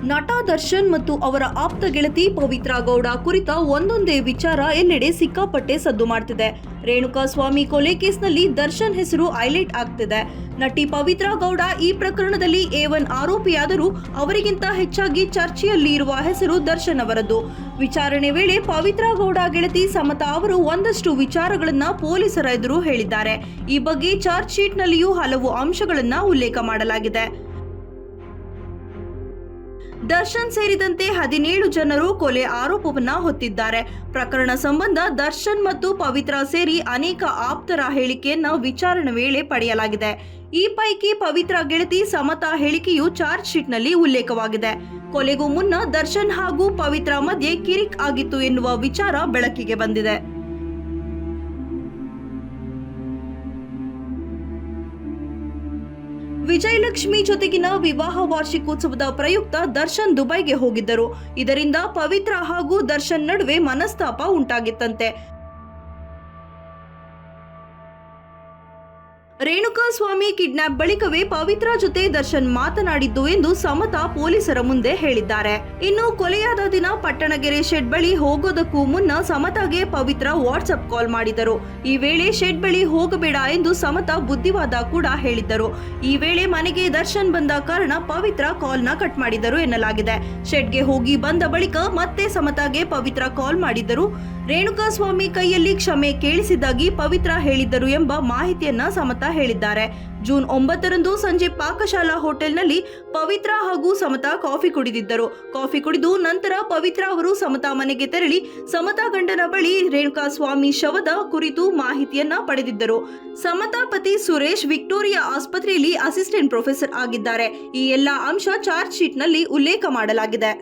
ನಟ ದರ್ಶನ್ ಮತ್ತು ಅವರ ಆಪ್ತ ಗೆಳತಿ ಪವಿತ್ರ ಗೌಡ ಕುರಿತ ಒಂದೊಂದೇ ವಿಚಾರ ಎಲ್ಲೆಡೆ ಸಿಕ್ಕಾಪಟ್ಟೆ ಸದ್ದು ಮಾಡ್ತಿದೆ. ರೇಣುಕಾ ಸ್ವಾಮಿ ಕೊಲೆ ಕೇಸ್ನಲ್ಲಿ ದರ್ಶನ್ ಹೆಸರು ಹೈಲೈಟ್ ಆಗ್ತಿದೆ. ನಟಿ ಪವಿತ್ರ ಗೌಡ ಈ ಪ್ರಕರಣದಲ್ಲಿ A1 ಆರೋಪಿಯಾದರೂ ಅವರಿಗಿಂತ ಹೆಚ್ಚಾಗಿ ಚರ್ಚೆಯಲ್ಲಿ ಇರುವ ಹೆಸರು ದರ್ಶನ್ ಅವರದ್ದು. ವಿಚಾರಣೆ ವೇಳೆ ಪವಿತ್ರ ಗೌಡ ಗೆಳತಿ ಸಮತಾ ಅವರು ಒಂದಷ್ಟು ವಿಚಾರಗಳನ್ನ ಪೊಲೀಸರ ಎದುರು ಹೇಳಿದ್ದಾರೆ. ಈ ಬಗ್ಗೆ ಚಾರ್ಜ್ ಶೀಟ್ನಲ್ಲಿಯೂ ಹಲವು ಅಂಶಗಳನ್ನ ಉಲ್ಲೇಖ ಮಾಡಲಾಗಿದೆ. ದರ್ಶನ್ ಸೇರಿದಂತೆ 17 ಜನರು ಕೊಲೆ ಆರೋಪವನ್ನ ಹೊತ್ತಿದ್ದಾರೆ. ಪ್ರಕರಣ ಸಂಬಂಧ ದರ್ಶನ್ ಮತ್ತು ಪವಿತ್ರ ಸೇರಿ ಅನೇಕ ಆಪ್ತರ ಹೇಳಿಕೆಯನ್ನ ವಿಚಾರಣೆ ವೇಳೆ ಪಡೆಯಲಾಗಿದೆ. ಈ ಪೈಕಿ ಪವಿತ್ರ ಗೆಳತಿ ಸಮತಾ ಹೇಳಿಕೆಯು ಚಾರ್ಜ್ ಶೀಟ್ನಲ್ಲಿ ಉಲ್ಲೇಖವಾಗಿದೆ. ಕೊಲೆಗೂ ಮುನ್ನ ದರ್ಶನ್ ಹಾಗೂ ಪವಿತ್ರ ಮಧ್ಯೆ ಕಿರಿಕ್ ಆಗಿತ್ತು ಎನ್ನುವ ವಿಚಾರ ಬೆಳಕಿಗೆ ಬಂದಿದೆ. ವಿಜಯಲಕ್ಷ್ಮಿ ಜೊತೆಗಿನ ವಿವಾಹ ವಾರ್ಷಿಕೋತ್ಸವದ ಪ್ರಯುಕ್ತ ದರ್ಶನ್ ದುಬೈಗೆ ಹೋಗಿದ್ದರು. ಇದರಿಂದ ಪವಿತ್ರ ಹಾಗೂ ದರ್ಶನ್ ನಡುವೆ ಮನಸ್ತಾಪ ಉಂಟಾಗಿತ್ತಂತೆ. ರೇಣುಕಾ ಸ್ವಾಮಿ ಕಿಡ್ನಾಪ್ ಬಳಿಕವೇ ಪವಿತ್ರ ಜೊತೆ ದರ್ಶನ್ ಮಾತನಾಡಿದ್ದು ಎಂದು ಸಮತಾ ಪೊಲೀಸರ ಮುಂದೆ ಹೇಳಿದ್ದಾರೆ. ಇನ್ನು ಕೊಲೆಯಾದ ದಿನ ಪಟ್ಟಣಗೆರೆ ಶೆಡ್ ಬಳಿ ಹೋಗೋದಕ್ಕೂ ಮುನ್ನ ಸಮತಾಗೆ ಪವಿತ್ರ ವಾಟ್ಸ್ಆಪ್ ಕಾಲ್ ಮಾಡಿದರು. ಈ ವೇಳೆ ಶೆಡ್ ಬಳಿ ಹೋಗಬೇಡ ಎಂದು ಸಮತಾ ಬುದ್ಧಿವಾದ ಕೂಡ ಹೇಳಿದ್ದರು. ಈ ವೇಳೆ ಮನೆಗೆ ದರ್ಶನ್ ಬಂದ ಕಾರಣ ಪವಿತ್ರ ಕಾಲ್ನ ಕಟ್ ಮಾಡಿದರು ಎನ್ನಲಾಗಿದೆ. ಶೆಡ್ಗೆ ಹೋಗಿ ಬಂದ ಬಳಿಕ ಮತ್ತೆ ಸಮತಾಗೆ ಪವಿತ್ರ ಕಾಲ್ ಮಾಡಿದ್ದರು. ರೇಣುಕಾ ಸ್ವಾಮಿ ಕೈಯಲ್ಲಿ ಕ್ಷಮೆ ಕೇಳಿಸಿದ್ದಾಗಿ ಪವಿತ್ರ ಹೇಳಿದ್ದರು ಎಂಬ ಮಾಹಿತಿಯನ್ನ ಸಮತಾ ಹೇಳಿದ್ದಾರೆ. ಜೂನ್ 9ರಂದು ಸಂಜೆ ಪಾಕಶಾಲಾ ಹೋಟೆಲ್ನಲ್ಲಿ ಪವಿತ್ರ ಹಾಗೂ ಸಮತಾ ಕಾಫಿ ಕುಡಿದಿದ್ದರು. ಕಾಫಿ ಕುಡಿದು ನಂತರ ಪವಿತ್ರ ಅವರು ಸಮತಾ ಮನೆಗೆ ತೆರಳಿ ಸಮತಾ ಗಂಡನ ಬಳಿ ರೇಣುಕಾ ಸ್ವಾಮಿ ಶವದ ಕುರಿತು ಮಾಹಿತಿಯನ್ನ ಪಡೆದಿದ್ದರು. ಸಮತಾ ಪತಿ ಸುರೇಶ್ ವಿಕ್ಟೋರಿಯಾ ಆಸ್ಪತ್ರೆಯಲ್ಲಿ ಅಸಿಸ್ಟೆಂಟ್ ಪ್ರೊಫೆಸರ್ ಆಗಿದ್ದಾರೆ. ಈ ಎಲ್ಲಾ ಅಂಶ ಚಾರ್ಜ್ ಶೀಟ್ನಲ್ಲಿ ಉಲ್ಲೇಖ ಮಾಡಲಾಗಿದೆ.